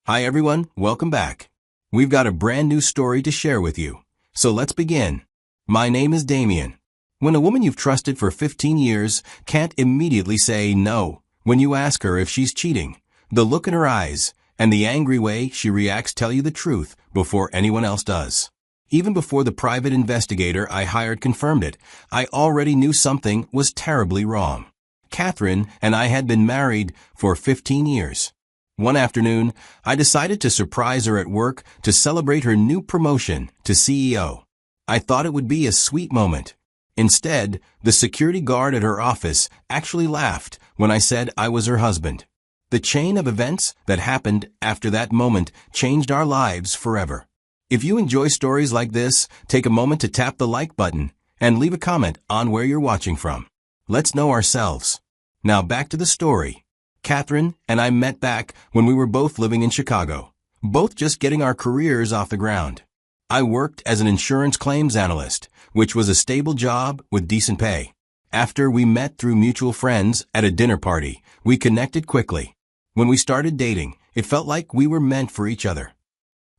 Hi everyone, welcome back. We've got a brand new story to share with you. So let's begin. My name is Damien. When a woman you've trusted for 15 years can't immediately say no when you ask her if she's cheating, the look in her eyes and the angry way she reacts tell you the truth before anyone else does. Even before the private investigator I hired confirmed it, I already knew something was terribly wrong. Catherine and I had been married for 15 years. One afternoon, I decided to surprise her at work to celebrate her new promotion to CEO. I thought it would be a sweet moment. Instead, the security guard at her office actually laughed when I said I was her husband. The chain of events that happened after that moment changed our lives forever. If you enjoy stories like this, take a moment to tap the like button and leave a comment on where you're watching from. Let's know ourselves. Now back to the story. Catherine and I met back when we were both living in Chicago, both just getting our careers off the ground. I worked as an insurance claims analyst, which was a stable job with decent pay. After we met through mutual friends at a dinner party, we connected quickly. When we started dating, it felt like we were meant for each other.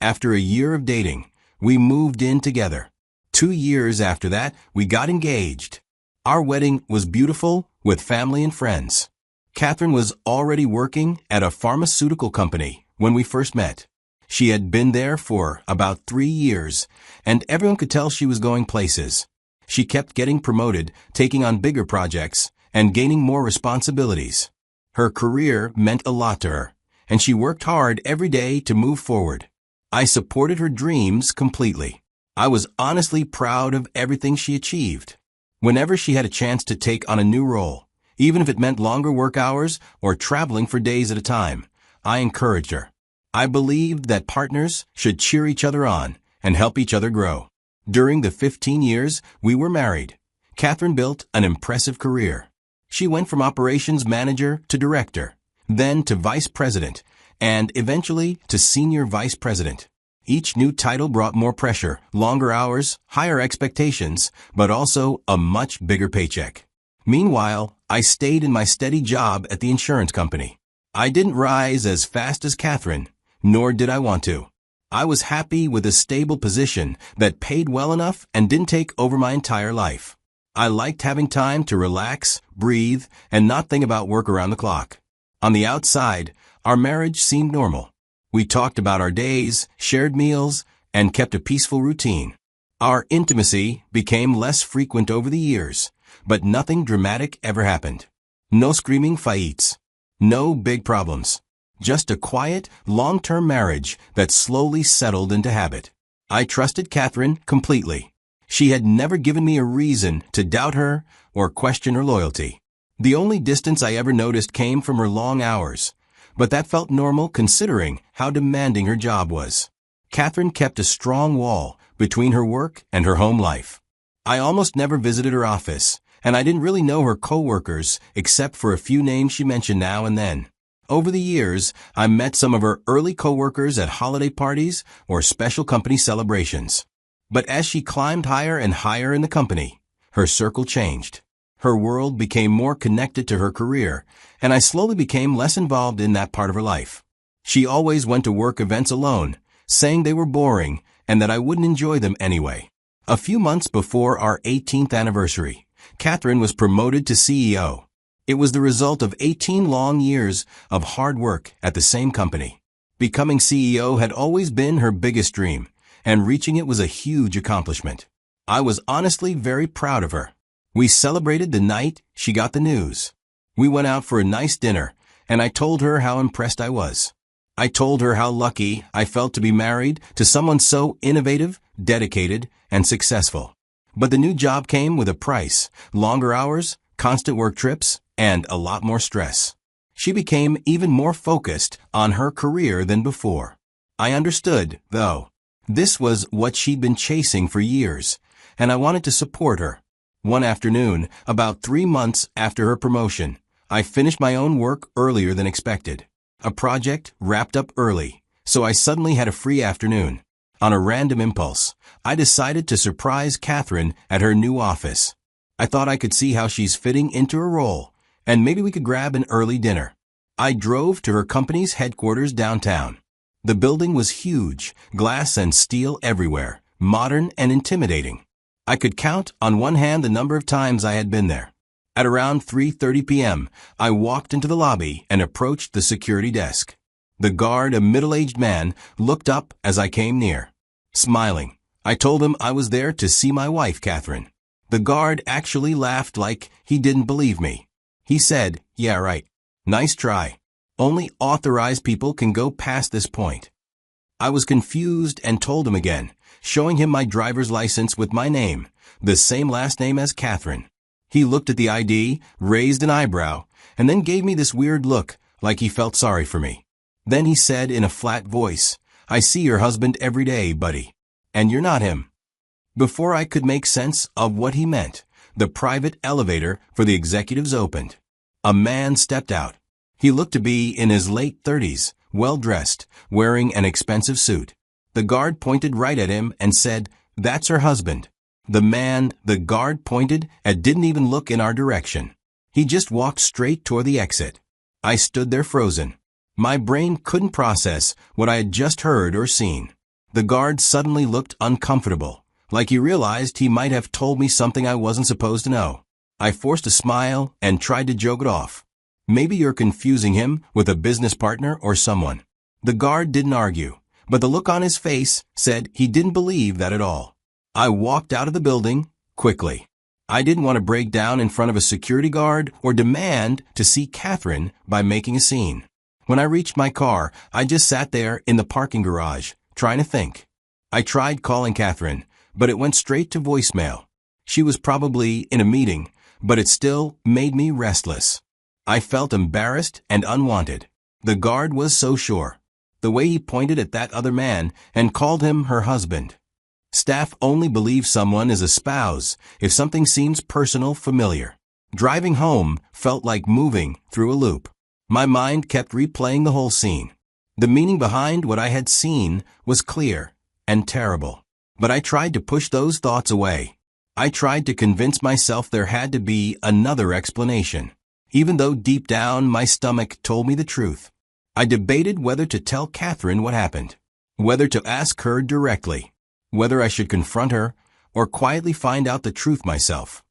After a year of dating, we moved in together. 2 years after that, we got engaged. Our wedding was beautiful with family and friends. Catherine was already working at a pharmaceutical company when we first met. She had been there for about 3 years, and everyone could tell she was going places. She kept getting promoted, taking on bigger projects, and gaining more responsibilities. Her career meant a lot to her, and she worked hard every day to move forward. I supported her dreams completely. I was honestly proud of everything she achieved. Whenever she had a chance to take on a new role, even if it meant longer work hours or traveling for days at a time, I encouraged her. I believed that partners should cheer each other on and help each other grow. During the 15 years we were married, Catherine built an impressive career. She went from operations manager to director, then to vice president, and eventually to senior vice president. Each new title brought more pressure, longer hours, higher expectations, but also a much bigger paycheck. Meanwhile, I stayed in my steady job at the insurance company. I didn't rise as fast as Catherine, nor did I want to. I was happy with a stable position that paid well enough and didn't take over my entire life. I liked having time to relax, breathe, and not think about work around the clock. On the outside, our marriage seemed normal. We talked about our days, shared meals, and kept a peaceful routine. Our intimacy became less frequent over the years, but nothing dramatic ever happened. No screaming fights. No big problems. Just a quiet, long-term marriage that slowly settled into habit. I trusted Catherine completely. She had never given me a reason to doubt her or question her loyalty. The only distance I ever noticed came from her long hours, but that felt normal considering how demanding her job was. Catherine kept a strong wall between her work and her home life. I almost never visited her office, and I didn't really know her coworkers except for a few names she mentioned now and then. Over the years, I met some of her early coworkers at holiday parties or special company celebrations. But as she climbed higher and higher in the company, her circle changed. Her world became more connected to her career, and I slowly became less involved in that part of her life. She always went to work events alone, saying they were boring and that I wouldn't enjoy them anyway. A few months before our 18th anniversary, Catherine was promoted to CEO. It was the result of 18 long years of hard work at the same company. Becoming CEO had always been her biggest dream, and reaching it was a huge accomplishment. I was honestly very proud of her. We celebrated the night she got the news. We went out for a nice dinner, and I told her how impressed I was. I told her how lucky I felt to be married to someone so innovative, dedicated, and successful. But the new job came with a price, longer hours, constant work trips, and a lot more stress. She became even more focused on her career than before. I understood, though. This was what she'd been chasing for years, and I wanted to support her. One afternoon, about 3 months after her promotion, I finished my own work earlier than expected. A project wrapped up early, so I suddenly had a free afternoon. On a random impulse, I decided to surprise Catherine at her new office. I thought I could see how she's fitting into her role, and maybe we could grab an early dinner. I drove to her company's headquarters downtown. The building was huge, glass and steel everywhere, modern and intimidating. I could count on one hand the number of times I had been there. At around 3:30 p.m., I walked into the lobby and approached the security desk. The guard, a middle-aged man, looked up as I came near. Smiling, I told him I was there to see my wife, Catherine. The guard actually laughed like he didn't believe me. He said, "Yeah, right. Nice try. Only authorized people can go past this point." I was confused and told him again, showing him my driver's license with my name, the same last name as Catherine. He looked at the ID, raised an eyebrow, and then gave me this weird look, like he felt sorry for me. Then he said in a flat voice, "I see your husband every day, buddy. And you're not him." Before I could make sense of what he meant, the private elevator for the executives opened. A man stepped out. He looked to be in his late 30s, well-dressed, wearing an expensive suit. The guard pointed right at him and said, "That's her husband." The guard pointed and didn't even look in our direction. He just walked straight toward the exit. I stood there frozen. My brain couldn't process what I had just heard or seen. The guard suddenly looked uncomfortable, like he realized he might have told me something I wasn't supposed to know. I forced a smile and tried to joke it off. "Maybe you're confusing him with a business partner or someone." The guard didn't argue, but the look on his face said he didn't believe that at all. I walked out of the building quickly. I didn't want to break down in front of a security guard or demand to see Catherine by making a scene. When I reached my car, I just sat there in the parking garage, trying to think. I tried calling Catherine, but it went straight to voicemail. She was probably in a meeting, but it still made me restless. I felt embarrassed and unwanted. The guard was so sure. The way he pointed at that other man and called him her husband. Staff only believe someone is a spouse if something seems personal, familiar. Driving home felt like moving through a loop. My mind kept replaying the whole scene. The meaning behind what I had seen was clear and terrible. But I tried to push those thoughts away. I tried to convince myself there had to be another explanation, even though deep down my stomach told me the truth. I debated whether to tell Catherine what happened, whether to ask her directly, whether I should confront her or quietly find out the truth myself.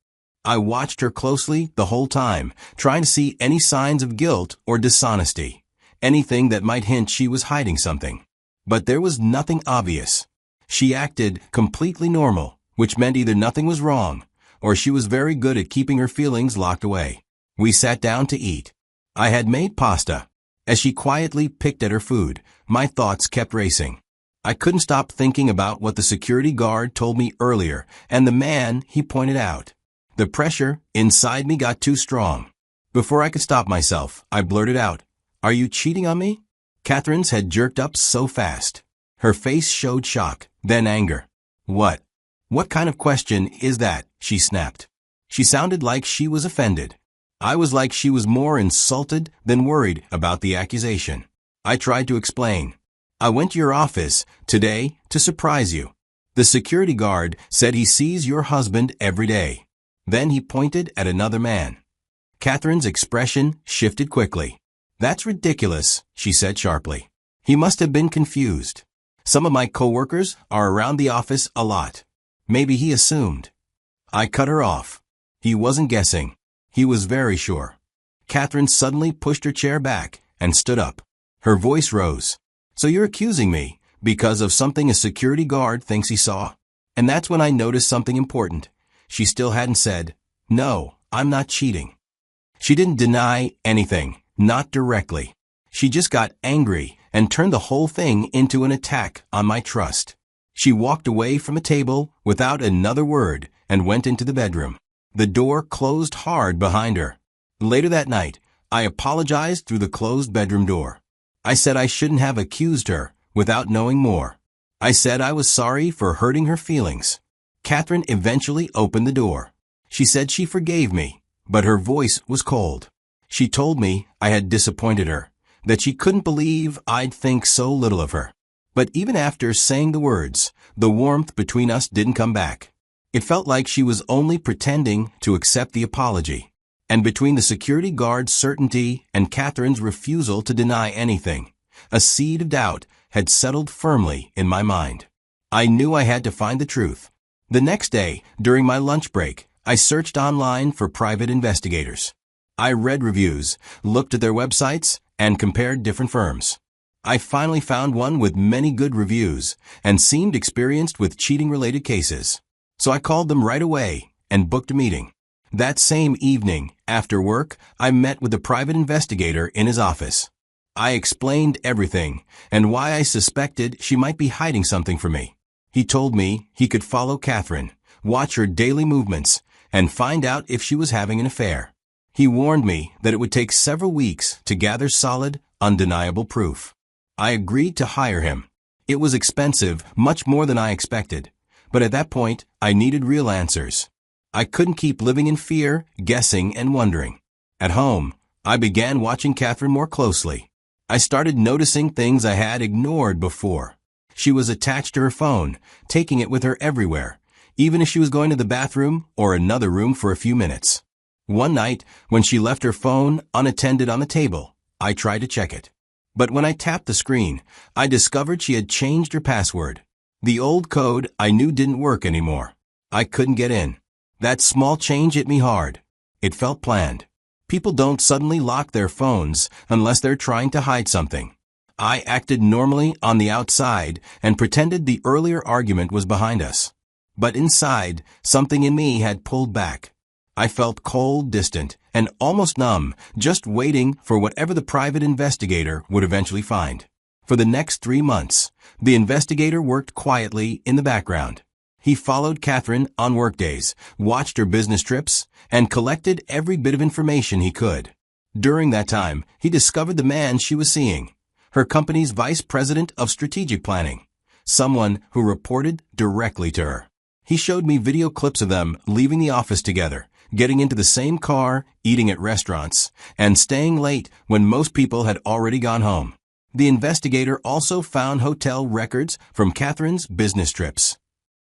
I watched her closely the whole time, trying to see any signs of guilt or dishonesty, anything that might hint she was hiding something. But there was nothing obvious. She acted completely normal, which meant either nothing was wrong, or she was very good at keeping her feelings locked away. We sat down to eat. I had made pasta. As she quietly picked at her food, my thoughts kept racing. I couldn't stop thinking about what the security guard told me earlier and the man he pointed out. The pressure inside me got too strong. Before I could stop myself, I blurted out, "Are you cheating on me?" Catherine's had jerked up so fast. Her face showed shock, then anger. "What? What kind of question is that?" she snapped. She sounded like she was offended. I was like she was more insulted than worried about the accusation. I tried to explain. "I went to your office today to surprise you. The security guard said he sees your husband every day." Then he pointed at another man. Catherine's expression shifted quickly. "That's ridiculous," she said sharply. "He must have been confused. Some of my coworkers are around the office a lot. Maybe he assumed." I cut her off. He wasn't guessing. He was very sure. Catherine suddenly pushed her chair back and stood up. Her voice rose. "So you're accusing me because of something a security guard thinks he saw?" And that's when I noticed something important. She still hadn't said, "No, I'm not cheating." She didn't deny anything, not directly. She just got angry and turned the whole thing into an attack on my trust. She walked away from the table without another word and went into the bedroom. The door closed hard behind her. Later that night, I apologized through the closed bedroom door. I said I shouldn't have accused her without knowing more. I said I was sorry for hurting her feelings. Catherine eventually opened the door. She said she forgave me, but her voice was cold. She told me I had disappointed her, that she couldn't believe I'd think so little of her. But even after saying the words, the warmth between us didn't come back. It felt like she was only pretending to accept the apology. And between the security guard's certainty and Catherine's refusal to deny anything, a seed of doubt had settled firmly in my mind. I knew I had to find the truth. The next day, during my lunch break, I searched online for private investigators. I read reviews, looked at their websites, and compared different firms. I finally found one with many good reviews and seemed experienced with cheating-related cases. So I called them right away and booked a meeting. That same evening, after work, I met with the private investigator in his office. I explained everything and why I suspected she might be hiding something from me. He told me he could follow Catherine, watch her daily movements, and find out if she was having an affair. He warned me that it would take several weeks to gather solid, undeniable proof. I agreed to hire him. It was expensive, much more than I expected, but at that point, I needed real answers. I couldn't keep living in fear, guessing, and wondering. At home, I began watching Catherine more closely. I started noticing things I had ignored before. She was attached to her phone, taking it with her everywhere, even if she was going to the bathroom or another room for a few minutes. One night, when she left her phone unattended on the table, I tried to check it. But when I tapped the screen, I discovered she had changed her password. The old code I knew didn't work anymore. I couldn't get in. That small change hit me hard. It felt planned. People don't suddenly lock their phones unless they're trying to hide something. I acted normally on the outside and pretended the earlier argument was behind us. But inside, something in me had pulled back. I felt cold, distant, and almost numb, just waiting for whatever the private investigator would eventually find. For the next 3 months, the investigator worked quietly in the background. He followed Catherine on workdays, watched her business trips, and collected every bit of information he could. During that time, he discovered the man she was seeing, her company's vice president of strategic planning, someone who reported directly to her. He showed me video clips of them leaving the office together, getting into the same car, eating at restaurants, and staying late when most people had already gone home. The investigator also found hotel records from Catherine's business trips.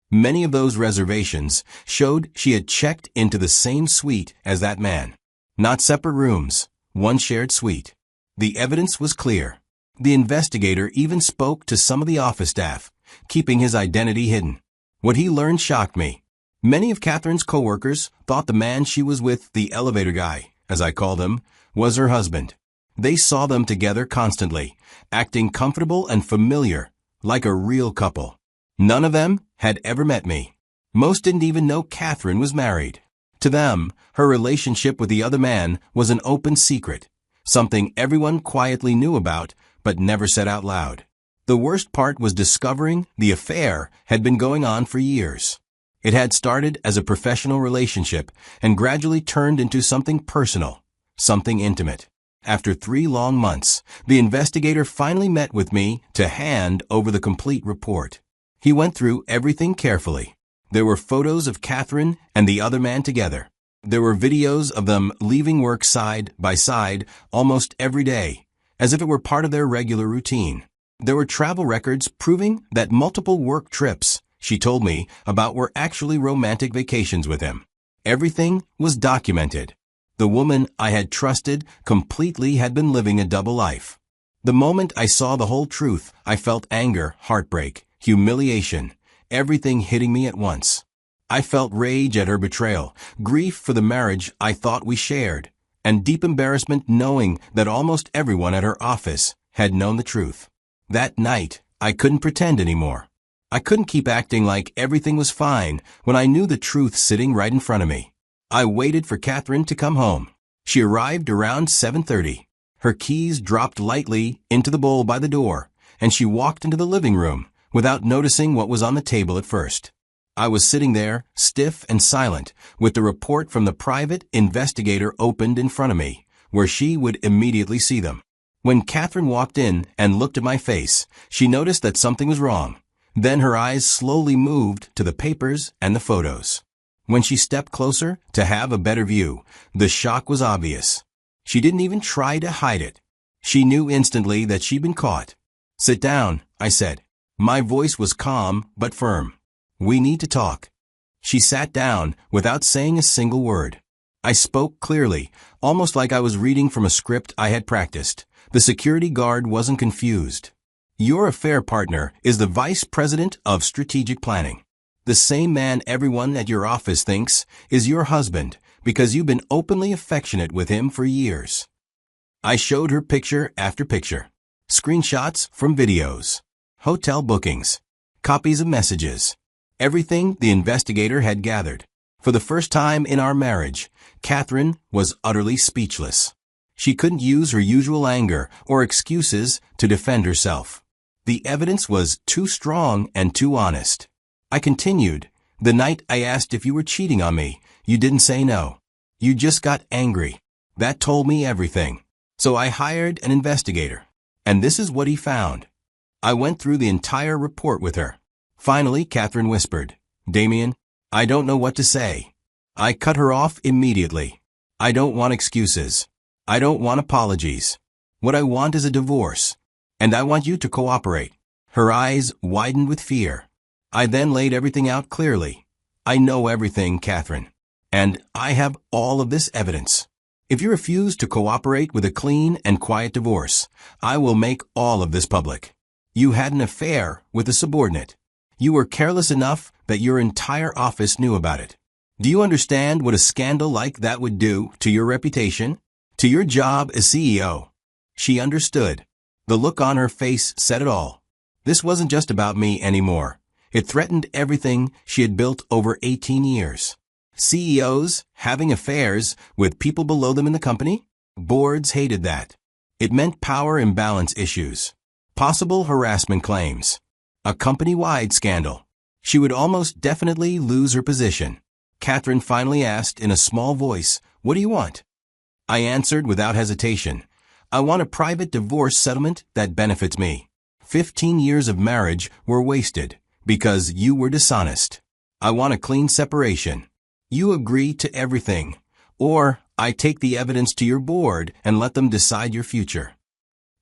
Many of those reservations showed she had checked into the same suite as that man. Not separate rooms, one shared suite. The evidence was clear. The investigator even spoke to some of the office staff, keeping his identity hidden. What he learned shocked me. Many of Catherine's coworkers thought the man she was with, the elevator guy, as I called him, was her husband. They saw them together constantly, acting comfortable and familiar, like a real couple. None of them had ever met me. Most didn't even know Catherine was married. To them, her relationship with the other man was an open secret, something everyone quietly knew about but never said out loud. The worst part was discovering the affair had been going on for years. It had started as a professional relationship and gradually turned into something personal, something intimate. After 3 long months, the investigator finally met with me to hand over the complete report. He went through everything carefully. There were photos of Catherine and the other man together. There were videos of them leaving work side by side almost every day, as if it were part of their regular routine. There were travel records proving that multiple work trips she told me about were actually romantic vacations with him. Everything was documented. The woman I had trusted completely had been living a double life. The moment I saw the whole truth, I felt anger, heartbreak, humiliation, everything hitting me at once. I felt rage at her betrayal, grief for the marriage I thought we shared, and deep embarrassment knowing that almost everyone at her office had known the truth. That night, I couldn't pretend anymore. I couldn't keep acting like everything was fine when I knew the truth sitting right in front of me. I waited for Catherine to come home. She arrived around 7:30. Her keys dropped lightly into the bowl by the door, and she walked into the living room without noticing what was on the table at first. I was sitting there, stiff and silent, with the report from the private investigator opened in front of me, where she would immediately see them. When Catherine walked in and looked at my face, she noticed that something was wrong. Then her eyes slowly moved to the papers and the photos. When she stepped closer to have a better view, the shock was obvious. She didn't even try to hide it. She knew instantly that she'd been caught. "Sit down," I said. My voice was calm but firm. "We need to talk." She sat down without saying a single word. I spoke clearly, almost like I was reading from a script I had practiced. The security guard wasn't confused. Your affair partner is the vice president of strategic planning. The same man everyone at your office thinks is your husband because you've been openly affectionate with him for years. I showed her picture after picture. Screenshots from videos, hotel bookings, copies of messages, everything the investigator had gathered. For the first time in our marriage, Catherine was utterly speechless. She couldn't use her usual anger or excuses to defend herself. The evidence was too strong and too honest. I continued, "The night I asked if you were cheating on me, you didn't say no. You just got angry. That told me everything. So I hired an investigator. And this is what he found." I went through the entire report with her. Finally, Catherine whispered, "Damien, I don't know what to say." I cut her off immediately. I don't want excuses. I don't want apologies. What I want is a divorce. And I want you to cooperate. Her eyes widened with fear. I then laid everything out clearly. "I know everything, Catherine. And I have all of this evidence. If you refuse to cooperate with a clean and quiet divorce, I will make all of this public. You had an affair with a subordinate. You were careless enough that your entire office knew about it. Do you understand what a scandal like that would do to your reputation? To your job as CEO?" She understood. The look on her face said it all. This wasn't just about me anymore. It threatened everything she had built over 18 years. CEOs having affairs with people below them in the company? Boards hated that. It meant power imbalance issues. Possible harassment claims. A company-wide scandal. She would almost definitely lose her position. Catherine finally asked in a small voice, "What do you want?" I answered without hesitation, "I want a private divorce settlement that benefits me. 15 years of marriage were wasted because you were dishonest. I want a clean separation. You agree to everything, or I take the evidence to your board and let them decide your future."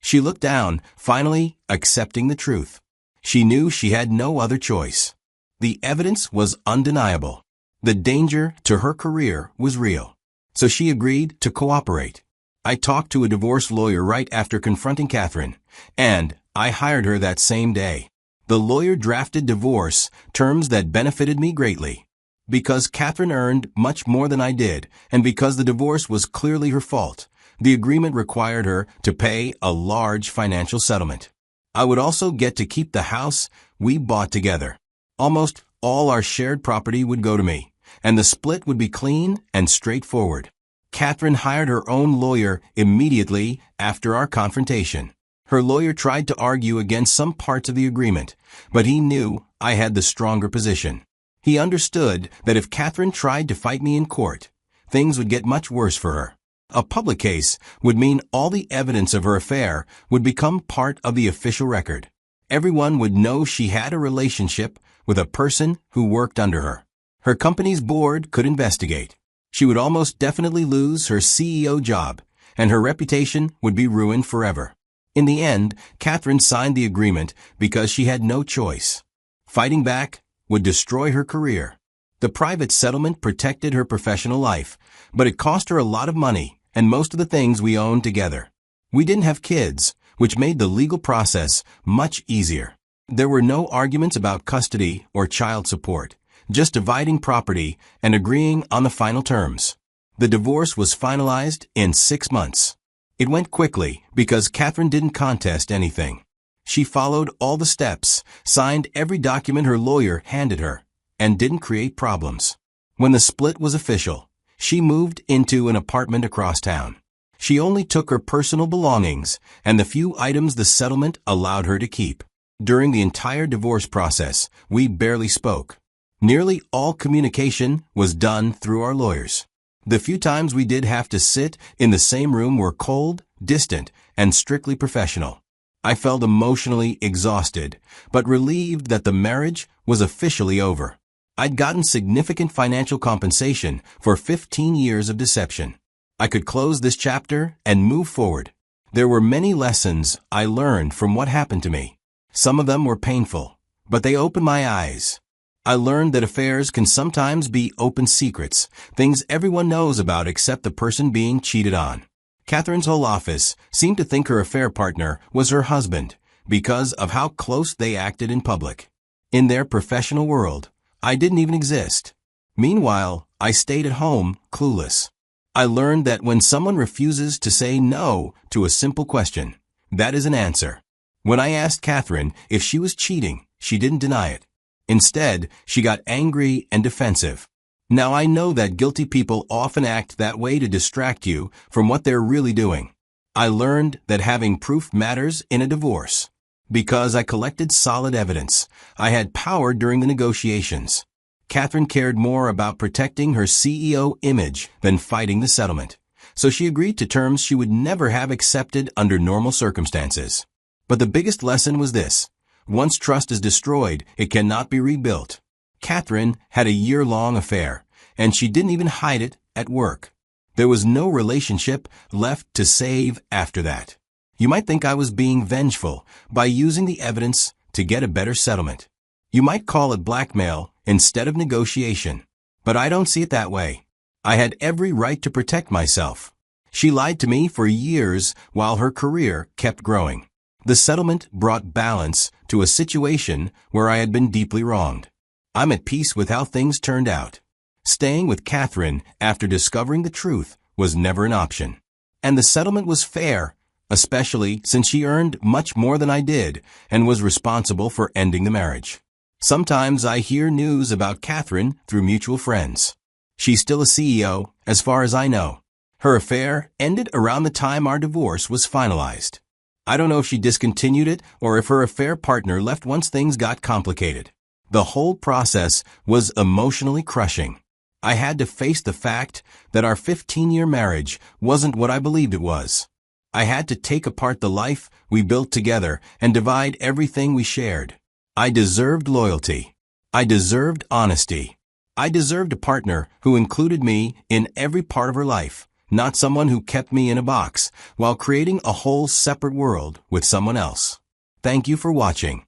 She looked down, finally accepting the truth. She knew she had no other choice. The evidence was undeniable. The danger to her career was real. So she agreed to cooperate. I talked to a divorce lawyer right after confronting Catherine, and I hired her that same day. The lawyer drafted divorce terms that benefited me greatly. Because Catherine earned much more than I did, and because the divorce was clearly her fault, the agreement required her to pay a large financial settlement. I would also get to keep the house we bought together. Almost all our shared property would go to me, and the split would be clean and straightforward. Catherine hired her own lawyer immediately after our confrontation. Her lawyer tried to argue against some parts of the agreement, but he knew I had the stronger position. He understood that if Catherine tried to fight me in court, things would get much worse for her. A public case would mean all the evidence of her affair would become part of the official record. Everyone would know she had a relationship with a person who worked under her. Her company's board could investigate. She would almost definitely lose her CEO job, and her reputation would be ruined forever. In the end, Catherine signed the agreement because she had no choice. Fighting back would destroy her career. The private settlement protected her professional life, but it cost her a lot of money and most of the things we owned together. We didn't have kids, which made the legal process much easier. There were no arguments about custody or child support, just dividing property and agreeing on the final terms. The divorce was finalized in 6 months. It went quickly because Catherine didn't contest anything. She followed all the steps, signed every document her lawyer handed her, and didn't create problems. When the split was official, she moved into an apartment across town. She only took her personal belongings and the few items the settlement allowed her to keep. During the entire divorce process, we barely spoke. Nearly all communication was done through our lawyers. The few times we did have to sit in the same room were cold, distant, and strictly professional. I felt emotionally exhausted, but relieved that the marriage was officially over. I'd gotten significant financial compensation for 15 years of deception. I could close this chapter and move forward. There were many lessons I learned from what happened to me. Some of them were painful, but they opened my eyes. I learned that affairs can sometimes be open secrets, things everyone knows about except the person being cheated on. Catherine's whole office seemed to think her affair partner was her husband, because of how close they acted in public. In their professional world, I didn't even exist. Meanwhile, I stayed at home, clueless. I learned that when someone refuses to say no to a simple question, that is an answer. When I asked Catherine if she was cheating, she didn't deny it. Instead, she got angry and defensive. Now I know that guilty people often act that way to distract you from what they're really doing. I learned that having proof matters in a divorce. Because I collected solid evidence, I had power during the negotiations. Catherine cared more about protecting her CEO image than fighting the settlement, so she agreed to terms she would never have accepted under normal circumstances. But the biggest lesson was this: once trust is destroyed, it cannot be rebuilt. Catherine had a year-long affair, and she didn't even hide it at work. There was no relationship left to save after that. You might think I was being vengeful by using the evidence to get a better settlement. You might call it blackmail instead of negotiation. But I don't see it that way. I had every right to protect myself. She lied to me for years while her career kept growing. The settlement brought balance to a situation where I had been deeply wronged. I'm at peace with how things turned out. Staying with Catherine after discovering the truth was never an option. And the settlement was fair, especially since she earned much more than I did and was responsible for ending the marriage. Sometimes I hear news about Catherine through mutual friends. She's still a CEO, as far as I know. Her affair ended around the time our divorce was finalized. I don't know if she discontinued it or if her affair partner left once things got complicated. The whole process was emotionally crushing. I had to face the fact that our 15-year marriage wasn't what I believed it was. I had to take apart the life we built together and divide everything we shared. I deserved loyalty. I deserved honesty. I deserved a partner who included me in every part of her life, not someone who kept me in a box while creating a whole separate world with someone else. Thank you for watching.